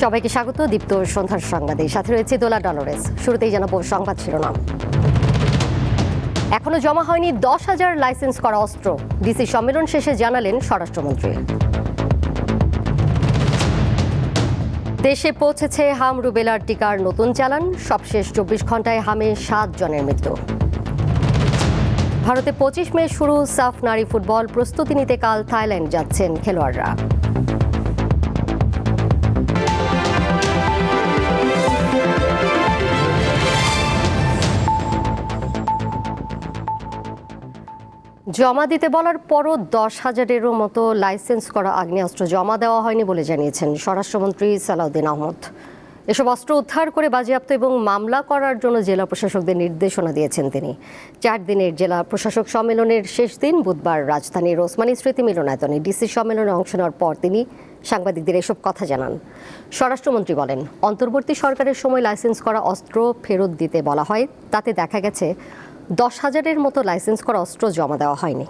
সবাইকে স্বাগত। দীপ্ত সন্ধ্যার সংবাদে সাথে রয়েছে দোলা ডলরেস। শুরুতেই জানাবো সংবাদ শিরোনাম। এখনো জমা হয়নি 10,000 লাইসেন্স করা অস্ত্র, ডিসি সম্মেলন শেষে জানালেন স্বরাষ্ট্রমন্ত্রী। দেশে পৌঁছেছে হাম রুবেলার টিকার নতুন চালান, সবশেষ 24 ঘন্টায় হামে 7 জনের মৃত্যু। ভারতে 25 মে শুরু সাফ নারী ফুটবল, প্রস্তুতি নিতে কাল থাইল্যান্ড যাচ্ছেন খেলোয়াড়রা। জমা দিতে বলার পরও 10,000-এরও মতো লাইসেন্স করা আগ্নেয়াস্ত্র জমা দেওয়া হয়নি বলে জানিয়েছেন স্বরাষ্ট্রমন্ত্রী সালাউদ্দিন আহমদ। এসব অস্ত্র উদ্ধার করে বাজেয়াপ্ত এবং মামলা করার জন্য জেলা প্রশাসকদের নির্দেশনা দিয়েছেন তিনি। 4 দিনের জেলা প্রশাসক সম্মেলনের শেষ দিন বুধবার রাজধানীর ওসমানী স্মৃতি মিলনায়তনে ডিসি সম্মেলনে অংশ নেওয়ার পর তিনি সাংবাদিকদের এসব কথা জানান। স্বরাষ্ট্রমন্ত্রী বলেন, অন্তর্বর্তী সরকারের সময় লাইসেন্স করা অস্ত্র ফেরত দিতে বলা হয়, তাতে দেখা গেছে 10,000-এর মতো লাইসেন্স করা অস্ত্র জমা দেওয়া হয়নি।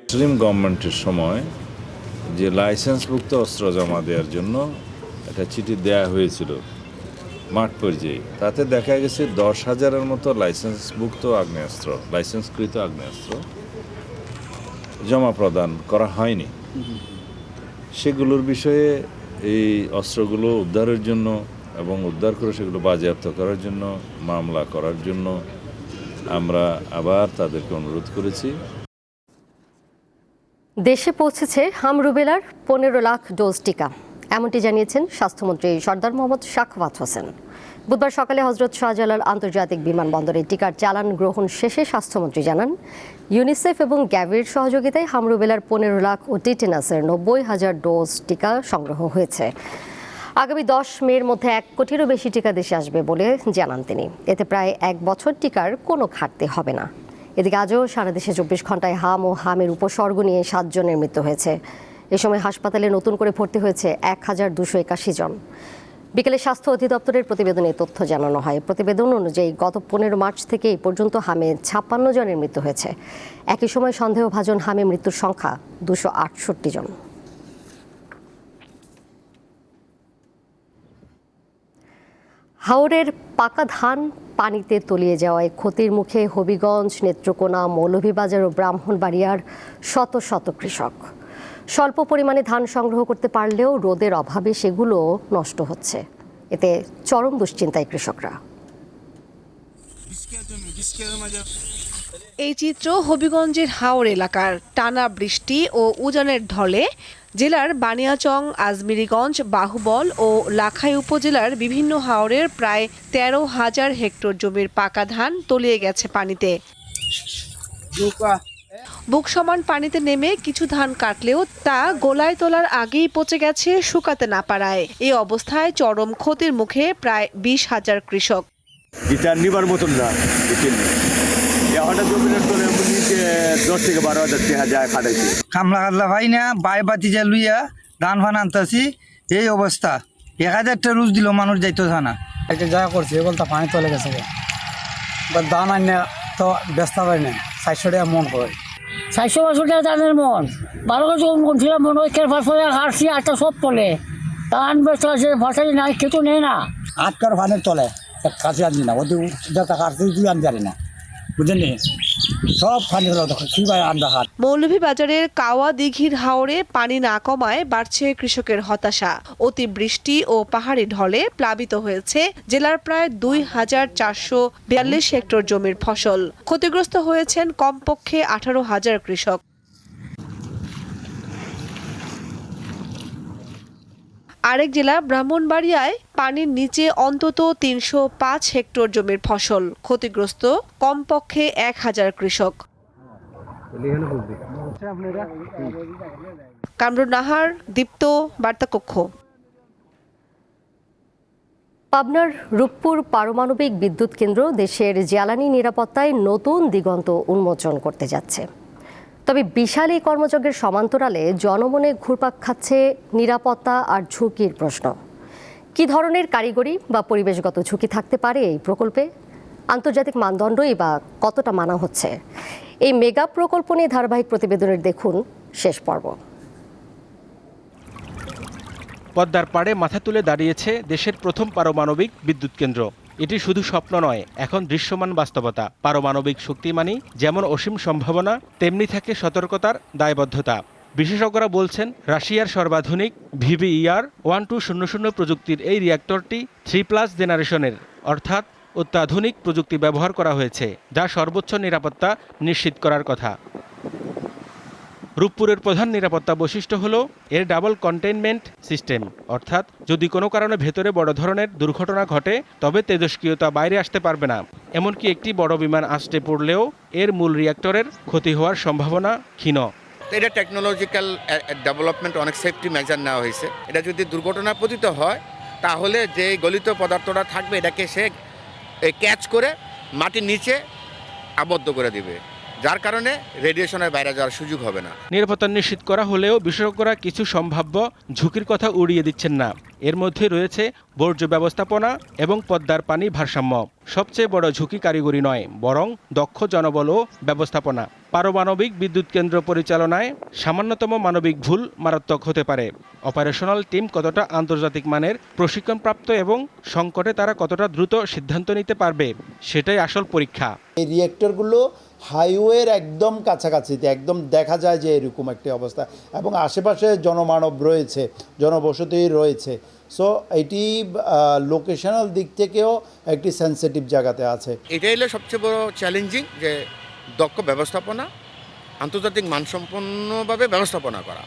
মুসলিম গভর্নমেন্টের সময় যে লাইসেন্সভুক্ত অস্ত্র জমা দেওয়ার জন্য একটা চিঠি দেওয়া হয়েছিল মাঠ পর্যায়ে, তাতে দেখা গেছে 10,000-এর মতো লাইসেন্সভুক্ত আগ্নেয়াস্ত্র, লাইসেন্সকৃত আগ্নেয়াস্ত্র জমা প্রদান করা হয়নি। সেগুলোর বিষয়ে এই অস্ত্রগুলো উদ্ধারের জন্য এবং উদ্ধার করে সেগুলো বাজেয়াপ্ত করার জন্য, মামলা করার জন্য আমরা আবার তাদেরকে অনুরোধ করেছি। দেশে পৌঁছেছে হাম রুবেলার 15 লাখ ডোজ টিকা, এমনটি জানিয়েছেন স্বাস্থ্যমন্ত্রী সরদার মোহাম্মদ সাখাওয়াত হোসেন। বুধবার সকালে হজরত শাহজালাল আন্তর্জাতিক বিমানবন্দরে টিকার চালান গ্রহণ শেষে স্বাস্থ্যমন্ত্রী জানান, ইউনিসেফ এবং গ্যাভির সহযোগিতায় হাম রুবেলার 15 লাখ ও টিটেনাসের 90,000 ডোজ টিকা সংগ্রহ হয়েছে। আগামী 10 মের মধ্যে 1 কোটিরও বেশি টিকা দেশে আসবে বলে জানান তিনি। এতে প্রায় 1 বছর টিকার কোনো ঘাটতি হবে না। এদিকে আজও সারা দেশে 24 ঘন্টায় হাম ও হামের উপসর্গ নিয়ে 7 জনের মৃত্যু হয়েছে। এ সময় হাসপাতালে নতুন করে ভর্তি হয়েছে 1,281 জন। বিকেলে স্বাস্থ্য অধিদপ্তরের প্রতিবেদনে তথ্য জানানো হয়। প্রতিবেদন অনুযায়ী গত 15 মার্চ থেকে এই পর্যন্ত হামে 56 জনের মৃত্যু হয়েছে। একই সময় সন্দেহভাজন হামে মৃত্যুর সংখ্যা 268 জন। হাওরের পাকা ধান পানিতে তলিয়ে যাওয়ায় ক্ষতির মুখে হবিগঞ্জ, নেত্রকোনা, মৌলভীবাজার ও ব্রাহ্মণবাড়িয়ার শত শত কৃষক। স্বল্প পরিমাণে ধান সংগ্রহ করতে পারলেও রোদের অভাবে সেগুলো নষ্ট হচ্ছে। এতে চরম দুশ্চিন্তায় কৃষকরা। এই চিত্র হবিগঞ্জের হাওর এলাকার। টানা বৃষ্টি ও উজানের ঢলে জেলার বানিয়াচং, আজমিরিগঞ্জ, বাহুবল ও লাখাই উপজেলার বিভিন্ন হাওরের প্রায় 13,000 হেক্টর জমির পাকা ধান তলিয়ে গেছে পানিতে। বুক সমান পানিতে নেমে কিছু ধান কাটলেও তা গোলায় তোলার আগেই পচে গেছে শুকাতে না পারায়। এই অবস্থায় চরম ক্ষতির মুখে প্রায় 20,000 কৃষক। নিবার মতন না, কামলা ভাই না বাই বাতি যা লুইয়া ধান ফান আনতেছি, এই অবস্থা। 1,000টা রুজ দিল, মানুষ যাইতো না। যা করছে বলতে পানি চলে গেছে, ধান আনে তো ব্যস্ত পাই না। 400 টাকা মন হয়, 400 টাকা ধানের মন। 12 কেজি মন ছিল, মনে হয় হারছি, আটটা সব তলে ধান ব্যস্ত আছে, ফসাই নাই, কেউ নেই না। 8 কার ফানের তলে কাছে আনছি না, ওদের কাটতে তুই আনতে পারি না, বুঝলেন? সব পানি হাত। মৌলভীবাজারের কাওয়া দিঘির হাওরে পানি না কমায় বাড়ছে কৃষকের হতাশা। অতিবৃষ্টি ও পাহাড়ি ঢলে প্লাবিত হয়েছে জেলার প্রায় 2,442 হেক্টর জমির ফসল। ক্ষতিগ্রস্ত হয়েছেন কমপক্ষে 18,000 কৃষক। আরেক জেলা ব্রাহ্মণবাড়িয়ায় পানির নিচে অন্তত 305 হেক্টর জমির ফসল। ক্ষতিগ্রস্ত কমপক্ষে 1,000 কৃষক। কামরুন নাহার, দীপ্ত, বার্তাকক্ষ। পাবনার রূপপুর পারমাণবিক বিদ্যুৎ কেন্দ্র দেশের জ্বালানি নিরাপত্তায় নতুন দিগন্ত উন্মোচন করতে যাচ্ছে। তবে বিশাল এই কর্মযজ্ঞের সমান্তরালে জনমনে ঘুরপাক খাচ্ছে নিরাপত্তা আর ঝুঁকির প্রশ্ন। কি ধরনের কারিগরি বা পরিবেশগত ঝুঁকি থাকতে পারে এই প্রকল্পে? আন্তর্জাতিক মানদণ্ডই বা কতটা মানা হচ্ছে? এই মেগা প্রকল্প নিয়ে ধারাবাহিক প্রতিবেদনের দেখুন শেষ পর্ব। পদ্মার পাড়ে মাথা তুলে দাঁড়িয়েছে দেশের প্রথম পারমাণবিক বিদ্যুৎ কেন্দ্র। এটি শুধু স্বপ্ন নয়, এখন দৃশ্যমান বাস্তবতা। পারমাণবিক শক্তি মানেই যেমন অসীম সম্ভাবনা, তেমনি থাকে সতর্কতার দায়বদ্ধতা। বিশেষজ্ঞরা বলছেন, রাশিয়ার সর্বাধুনিক VVER 1200 প্রযুক্তির এই রিঅ্যাক্টরটি 3+ জেনারেশনের, অর্থাৎ অত্যাধুনিক প্রযুক্তি ব্যবহার করা হয়েছে, যা সর্বোচ্চ নিরাপত্তা নিশ্চিত করার কথা। রূপপুরের প্রধান নিরাপত্তা বৈশিষ্ট্য হল এর ডাবল কন্টেইনমেন্ট সিস্টেম, অর্থাৎ যদি কোনো কারণে ভেতরে বড় ধরনের দুর্ঘটনা ঘটে তবে তেজস্ক্রিয়তা বাইরে আসতে পারবে না। এমনকি একটি বড় বিমান আছড়ে পড়লেও এর মূল রিঅ্যাক্টরের ক্ষতি হওয়ার সম্ভাবনা ক্ষীণ। এটা টেকনোলজিক্যাল ডেভেলপমেন্ট, অনেক সেফটি মেজার নেওয়া হয়েছে। এটা যদি দুর্ঘটনা পতিত হয় তাহলে যে গলিত পদার্থটা থাকবে এটাকে সে ক্যাচ করে মাটির নিচে আবদ্ধ করে দিবে, যার কারণে রেডিয়েশনের বাইরে যাওয়ার সুযোগ হবে না। নিরাপত্তা নিশ্চিত করা হলেও বিশেষজ্ঞরা কিছু সম্ভাব্য ঝুঁকির কথা উড়িয়ে দিচ্ছেন না। এর মধ্যে রয়েছে বর্জ্য ব্যবস্থাপনা এবং পদ্মার পানি ভারসাম্য। সবচেয়ে বড় ঝুঁকি কারিগরি নয়, বরং দক্ষ জনবল ও ব্যবস্থাপনা। পারমাণবিক বিদ্যুৎ কেন্দ্র পরিচালনায় সামান্যতম মানবিক ভুল মারাত্মক হতে পারে। অপারেশনাল টিম কতটা আন্তর্জাতিক মানের প্রশিক্ষণপ্রাপ্ত এবং সংকটে তারা কতটা দ্রুত সিদ্ধান্ত নিতে পারবে, সেটাই আসল পরীক্ষা। এই রিঅ্যাক্টরগুলো হাইওয়ের একদম কাছাকাছিতে, একদম দেখা যায় যে এরকম একটি অবস্থা, এবং আশেপাশে জনমানব রয়েছে, জনবসতি রয়েছে। সো এটি লোকেশনাল দিক থেকেও একটি সেন্সিটিভ জায়গাতে আছে। এটাই হলো সবচেয়ে বড় চ্যালেঞ্জিং, যে দক্ষ ব্যবস্থাপনা, আন্তর্জাতিক মানসম্পন্নভাবে ব্যবস্থাপনা করা।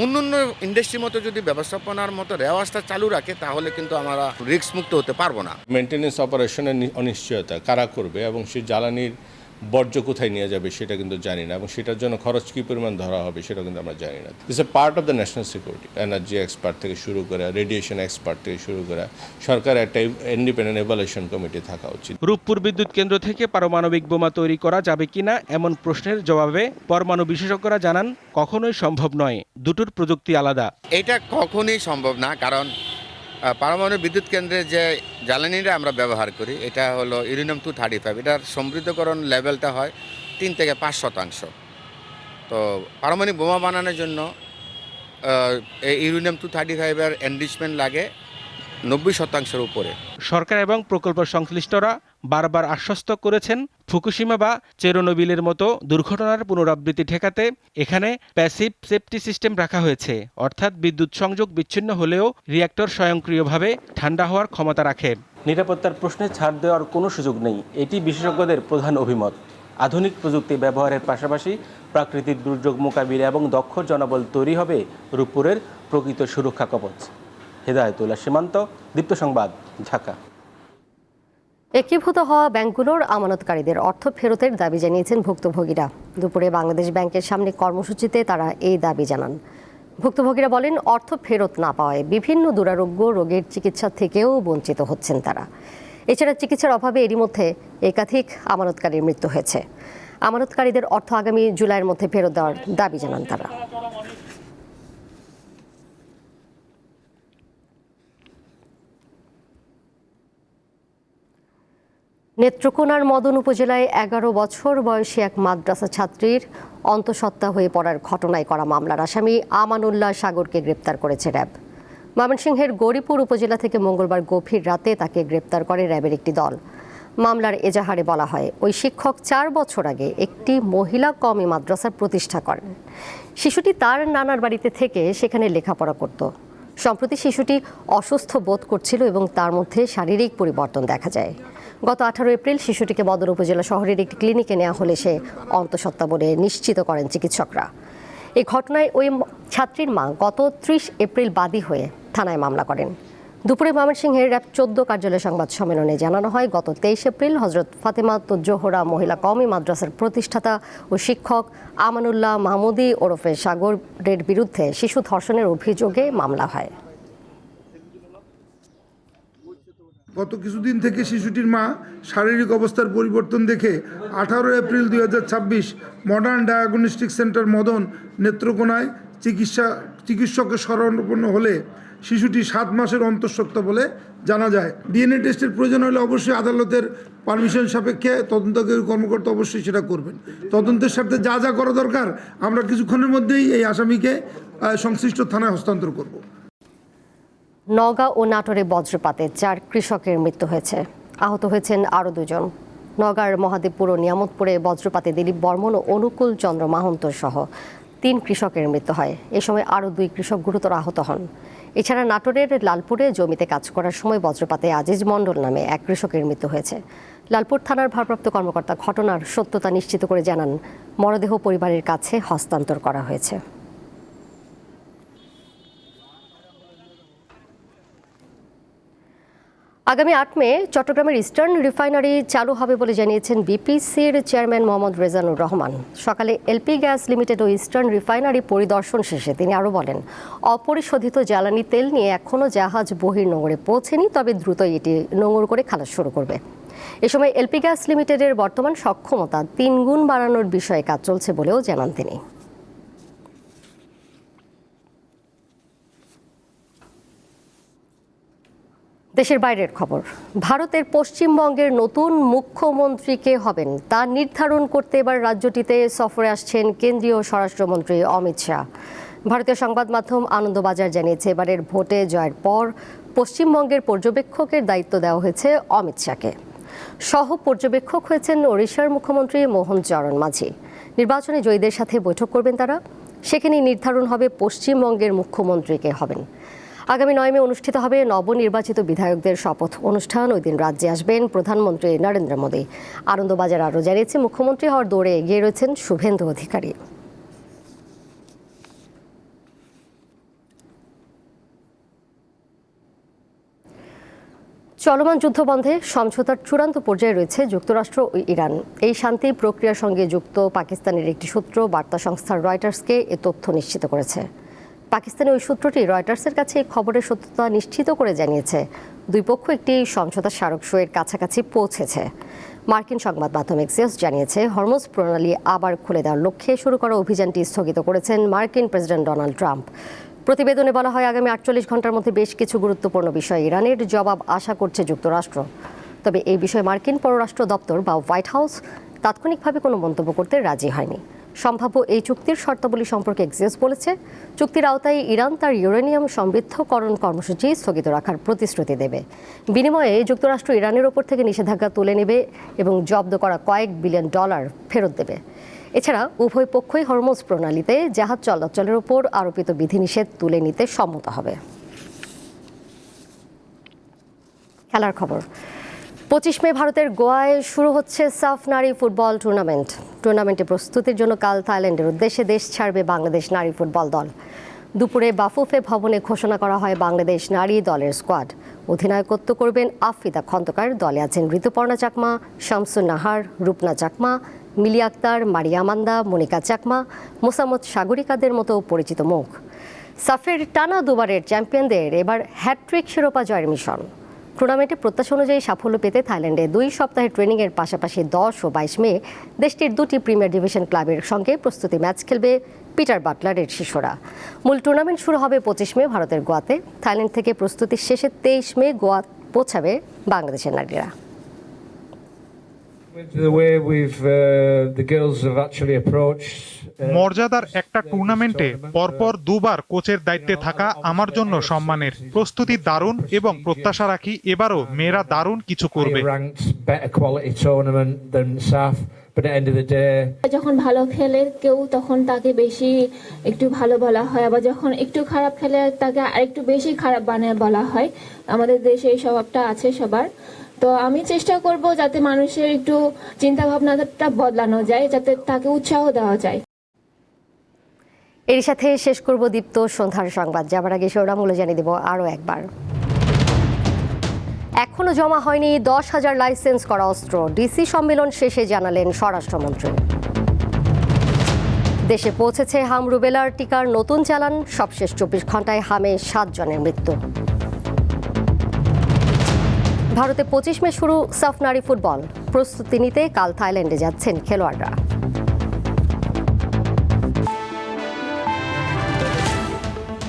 অন্য অন্য ইন্ডাস্ট্রির মতো যদি ব্যবস্থাপনার মতো রেওয়াজটা চালু রাখে তাহলে কিন্তু আমরা রিস্ক মুক্ত হতে পারবো না। মেনটেন্যান্স অপারেশনের অনিশ্চয়তা, কারা করবে এবং সেই জ্বালানির বর্জ্য কোথায় নিয়ে যাবে সেটা কিন্তু জানি না, এবং সেটার জন্য খরচ কী পরিমাণ ধরা হবে সেটা কিন্তু আমরা জানি না। It's a part of the national security. Energy expert থেকে শুরু করে, রেডিয়েশন এক্সপার্ট থেকে শুরু করে, সরকার একটা ইন্ডিপেন্ডেন্ট ইভ্যালুয়েশন কমিটি থাকা উচিত। রূপপুর বিদ্যুৎ কেন্দ্র থেকে পারমাণবিক বোমা তৈরি করা যাবে কিনা এমন প্রশ্নের জবাবে পরমাণু বিশেষজ্ঞরা জানান, কখনোই সম্ভব নয়। দুটোর প্রযুক্তি আলাদা। এটা কখনোই সম্ভব না, কারণ পারমাণবিক বিদ্যুৎ কেন্দ্রে যে জ্বালানিটা আমরা ব্যবহার করি এটা হলো ইউরেনিয়াম-235। এটার সমৃদ্ধকরণ লেভেলটা হয় 3 থেকে 5%। তো পারমাণবিক বোমা বানানোর জন্য এই ইউরেনিয়াম-235-এর এনরিচমেন্ট লাগে 90%-এর উপরে। সরকার এবং প্রকল্প সংশ্লিষ্টরা বারবার আশ্বস্ত করেছেন, ফুকুশিমা বা চেরনোবিলের মতো দুর্ঘটনার পুনরাবৃত্তি ঠেকাতে এখানে প্যাসিভ সেফটি সিস্টেম রাখা হয়েছে, অর্থাৎ বিদ্যুৎ সংযোগ বিচ্ছিন্ন হলেও রিঅ্যাক্টর স্বয়ংক্রিয়ভাবে ঠান্ডা হওয়ার ক্ষমতা রাখে। নিরাপত্তার প্রশ্নে ছাড় দেওয়ার কোনো সুযোগ নেই, এটি বিশেষজ্ঞদের প্রধান অভিমত। আধুনিক প্রযুক্তি ব্যবহারের পাশাপাশি প্রাকৃতিক দুর্যোগ মোকাবিলা এবং দক্ষ জনবল তৈরি হবে রূপপুরের প্রকৃত সুরক্ষা কবচ। হেদায়েতুল্লাহ সীমান্ত, দীপ্ত সংবাদ, ঢাকা। একীভূত হওয়া ব্যাংকগুলোর আমানতকারীদের অর্থ ফেরতের দাবি জানিয়েছেন ভুক্তভোগীরা। দুপুরে বাংলাদেশ ব্যাংকের সামনে কর্মসূচিতে তারা এই দাবি জানান। ভুক্তভোগীরা বলেন, অর্থ ফেরত না পাওয়ায় বিভিন্ন দুরারোগ্য রোগের চিকিৎসা থেকেও বঞ্চিত হচ্ছেন তারা। এছাড়া চিকিৎসার অভাবে এরই মধ্যে একাধিক আমানতকারীর মৃত্যু হয়েছে। আমানতকারীদের অর্থ আগামী জুলাইয়ের মধ্যে ফেরত দেওয়ার দাবি জানান তারা। নেত্রকোনার মদন উপজেলায় 11 বছর বয়সী এক মাদ্রাসা ছাত্রীর অন্তঃসত্ত্বা হয়ে পড়ার ঘটনায় করা মামলার আসামি আমানুল্লাহ সাগরকে গ্রেপ্তার করেছে র্যাব। ময়মনসিংহের গৌরীপুর উপজেলা থেকে মঙ্গলবার গভীর রাতে তাকে গ্রেপ্তার করে র্যাবের একটি দল। মামলার এজাহারে বলা হয়, ওই শিক্ষক 4 বছর আগে একটি মহিলা কওমি মাদ্রাসা প্রতিষ্ঠা করেন। শিশুটি তার নানার বাড়িতে থেকে সেখানে লেখাপড়া করত। সম্প্রতি শিশুটি অসুস্থ বোধ করছিল এবং তার মধ্যে শারীরিক পরিবর্তন দেখা যায়। গত 18 এপ্রিল শিশুটিকে মদন উপজেলা শহরের একটি ক্লিনিকে নেওয়া হলে সে অন্তঃসত্ত্বা বলে নিশ্চিত করেন চিকিৎসকরা। এই ঘটনায় ওই ছাত্রীর মা গত 30 এপ্রিল বাদী হয়ে থানায় মামলা করেন। দুপুরে ময়মনসিংহের র্যাব 14 কার্যালয় সংবাদ সম্মেলনে জানানো হয়, গত 23 এপ্রিল হজরত ফাতেমাতুজ জোহরা মহিলা কওমি মাদ্রাসার প্রতিষ্ঠাতা ও শিক্ষক আমানুল্লাহ মাহমুদি ওরফে সাগরের বিরুদ্ধে শিশু ধর্ষণের অভিযোগে মামলা হয়। গত কিছুদিন থেকে শিশুটির মা শারীরিক অবস্থার পরিবর্তন দেখে 18 April 2026 modern diagnostic centre Madan নেত্রকোনায় চিকিৎসকের শরণাপন্ন হলে শিশুটি 7 মাসের অন্তঃসত্ত্বা বলে জানা যায়। ডিএনএ টেস্টের প্রয়োজন হলে অবশ্যই আদালতের পারমিশন সাপেক্ষে তদন্তকারী কর্মকর্তা অবশ্যই সেটা করবেন। তদন্তের সাথে যা যা করা দরকার আমরা কিছুক্ষণের মধ্যেই এই আসামিকে সংশ্লিষ্ট থানায় হস্তান্তর করব। নওগাঁ ও নাটোরে বজ্রপাতে 4 কৃষকের মৃত্যু হয়েছে, আহত হয়েছেন আরও 2 জন। নওগাঁর মহাদেবপুর ও নিয়ামতপুরে বজ্রপাতে দিলীপ বর্মন ও অনুকূল চন্দ্র মাহন্ত সহ 3 কৃষকের মৃত্যু হয়। এ সময় আরও 2 কৃষক গুরুতর আহত হন। এছাড়া নাটোরের লালপুরে জমিতে কাজ করার সময় বজ্রপাতে আজিজ মণ্ডল নামে 1 কৃষকের মৃত্যু হয়েছে। লালপুর থানার ভারপ্রাপ্ত কর্মকর্তা ঘটনার সত্যতা নিশ্চিত করে জানান, মরদেহ পরিবারের কাছে হস্তান্তর করা হয়েছে। আগামী 8 মে চট্টগ্রামের ইস্টার্ন রিফাইনারি চালু হবে বলে জানিয়েছেন বিপিসির চেয়ারম্যান মোহাম্মদ রেজানুর রহমান। সকালে এলপি গ্যাস লিমিটেড ও ইস্টার্ন রিফাইনারি পরিদর্শন শেষে তিনি আরও বলেন, অপরিশোধিত জ্বালানি তেল নিয়ে এখনও জাহাজ বহির্নোঙরে পৌঁছেনি, তবে দ্রুতই এটি নোঙর করে খালাস শুরু করবে। এ সময় এলপি গ্যাস লিমিটেডের বর্তমান সক্ষমতা 3 গুণ বাড়ানোর বিষয়ে কাজ চলছে বলেও জানান তিনি। দেশের বাইরের খবর। ভারতের পশ্চিমবঙ্গের নতুন মুখ্যমন্ত্রী কে হবেন তা নির্ধারণ করতে এবার রাজ্যটিতে সফরে আসছেন কেন্দ্রীয় স্বরাষ্ট্রমন্ত্রী অমিত শাহ। ভারতীয় সংবাদ মাধ্যম আনন্দবাজার জানিয়েছে, এবারের ভোটে জয়ের পর পশ্চিমবঙ্গের পর্যবেক্ষকের দায়িত্ব দেওয়া হয়েছে অমিত শাহকে। সহ পর্যবেক্ষক হয়েছেন ওড়িশার মুখ্যমন্ত্রী মোহন চরণ মাঝি। নির্বাচনে জয়ীদের সাথে বৈঠক করবেন তারা। সেখানেই নির্ধারণ হবে পশ্চিমবঙ্গের মুখ্যমন্ত্রী কে হবেন। আগামী 9 মে অনুষ্ঠিত হবে নবনির্বাচিত বিধায়কদের শপথ অনুষ্ঠান। ওই দিন রাজ্যে আসবেন প্রধানমন্ত্রী নরেন্দ্র মোদী। আনন্দবাজার আরও জানিয়েছে, মুখ্যমন্ত্রী হওয়ার দৌড়ে এগিয়ে রয়েছেন শুভেন্দু অধিকারী। চলমান যুদ্ধ বন্ধে সমঝোতার চূড়ান্ত পর্যায়ে রয়েছে যুক্তরাষ্ট্র ও ইরান। এই শান্তি প্রক্রিয়ার সঙ্গে যুক্ত পাকিস্তানের একটি সূত্র বার্তা সংস্থা রয়টার্সকে এ তথ্য নিশ্চিত করেছে। পাকিস্তানি ওই সূত্রটি রয়টার্সের কাছে এই খবরের সত্যতা নিশ্চিত করে জানিয়েছে, 2 পক্ষ একটি সমঝোতা স্মারক সইয়ের কাছাকাছি পৌঁছেছে। মার্কিন সংবাদ মাধ্যম এক্সিওস জানিয়েছে, হরমুজ প্রণালী আবার খুলে দেওয়ার লক্ষ্যে শুরু করা অভিযানটি স্থগিত করেছেন মার্কিন প্রেসিডেন্ট ডোনাল্ড ট্রাম্প। প্রতিবেদনে বলা হয়, আগামী 48 ঘন্টার মধ্যে বেশ কিছু গুরুত্বপূর্ণ বিষয়ে ইরানের জবাব আশা করছে যুক্তরাষ্ট্র। তবে এই বিষয়ে মার্কিন পররাষ্ট্র দপ্তর বা হোয়াইট হাউস তাৎক্ষণিকভাবে কোনো মন্তব্য করতে রাজি হয়নি। সম্ভাব্য এই চুক্তির শর্তাবলী সম্পর্কে এক্সিওস বলেছে, চুক্তির আওতায় ইরান তার ইউরেনিয়াম সমৃদ্ধকরণ কর্মসূচি স্থগিত রাখার প্রতিশ্রুতি দেবে। বিনিময়ে যুক্তরাষ্ট্র ইরানের ওপর থেকে নিষেধাজ্ঞা তুলে নেবে এবং জব্দ করা কয়েক বিলিয়ন ডলার ফেরত দেবে। এছাড়া উভয় পক্ষই হরমুজ প্রণালীতে জাহাজ চলাচলের ওপর আরোপিত বিধিনিষেধ তুলে নিতে সম্মত হবে। খেলার খবর। 25 মে ভারতের গোয়ায় শুরু হচ্ছে সাফ নারী ফুটবল টুর্নামেন্ট। টুর্নামেন্টে প্রস্তুতির জন্য কাল থাইল্যান্ডের উদ্দেশ্যে দেশ ছাড়বে বাংলাদেশ নারী ফুটবল দল। দুপুরে বাফুফে ভবনে ঘোষণা করা হয় বাংলাদেশ নারী দলের স্কোয়াড। অধিনায়কত্ব করবেন আফ্রিদা খন্দকার। দলে আছেন ঋতুপর্ণা চাকমা, শামসুন নাহার, রূপনা চাকমা, মিলি আক্তার, মারিয়া মান্দা, মনিকা চাকমা, মোসাম্মদ সাগরিকাদের মতো পরিচিত মুখ। সাফের টানা 2বারের চ্যাম্পিয়নদের এবার হ্যাটট্রিক শিরোপা জয়ের মিশন। টুর্নামেন্টে প্রত্যাশা অনুযায়ী সাফল্য পেতে থাইল্যান্ডে 2 সপ্তাহের ট্রেনিংয়ের পাশাপাশি 10 ও 22 মে দেশটির 2টি প্রিমিয়ার ডিভিশন ক্লাবের সঙ্গে প্রস্তুতি ম্যাচ খেলবে পিটার বাটলারের শিশুরা। মূল টুর্নামেন্ট শুরু হবে 25 মে ভারতের গোয়াতে। থাইল্যান্ড থেকে প্রস্তুতির শেষে 23 মে গোয়া পৌঁছাবে বাংলাদেশের নারীরা। মর্যাদার একটা টুর্নামেন্টে পরপর 2বার কোচের দায়িত্বে থাকা আমার জন্য সম্মানের। প্রস্তুতি দারুণ এবং প্রত্যাশা রাখি এবারও মেয়েরা দারুণ কিছু করবে। যখন ভালো খেলে কেউ তখন তাকে বেশি একটু ভালো বলা হয়, আবার যখন একটু খারাপ খেলে তাকে আরেকটু বেশি খারাপ বানিয়ে বলা হয়। আমাদের দেশে এই স্বভাবটা আছে সবার। তো আমি চেষ্টা করব যাতে মানুষের একটু চিন্তা ভাবনাটা বদলানো যায়, যাতে তাকে উৎসাহ দেওয়া যায়। এর সাথে শেষ করব দীপ্ত সন্ধ্যার সংবাদ। যাবার আগে শিরোনামগুলো জানিয়ে দেব আরও একবার। এখনো জমা হয়নি 10,000 লাইসেন্স করা অস্ত্র, ডিসি সম্মেলন শেষে জানালেন স্বরাষ্ট্রমন্ত্রী। দেশে পৌঁছেছে হাম রুবেলার টিকার নতুন চালান, সবশেষ 24 ঘন্টায় হামে 7 জনের মৃত্যু। ভারতে 25 মে শুরু সাফ নারী ফুটবল। প্রস্তুতি নিতে কাল থাইল্যান্ডে যাচ্ছেন খেলোয়াড়রা।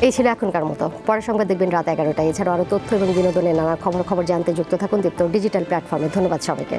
এই ছিল এখনকার মতো। পরের সংবাদ দেখবেন রাত 11টায়। এছাড়াও আরও তথ্য এবং বিনোদনের নানা খবর জানতে যুক্ত থাকুন দীপ্ত ডিজিটাল প্ল্যাটফর্মে। ধন্যবাদ সবাইকে।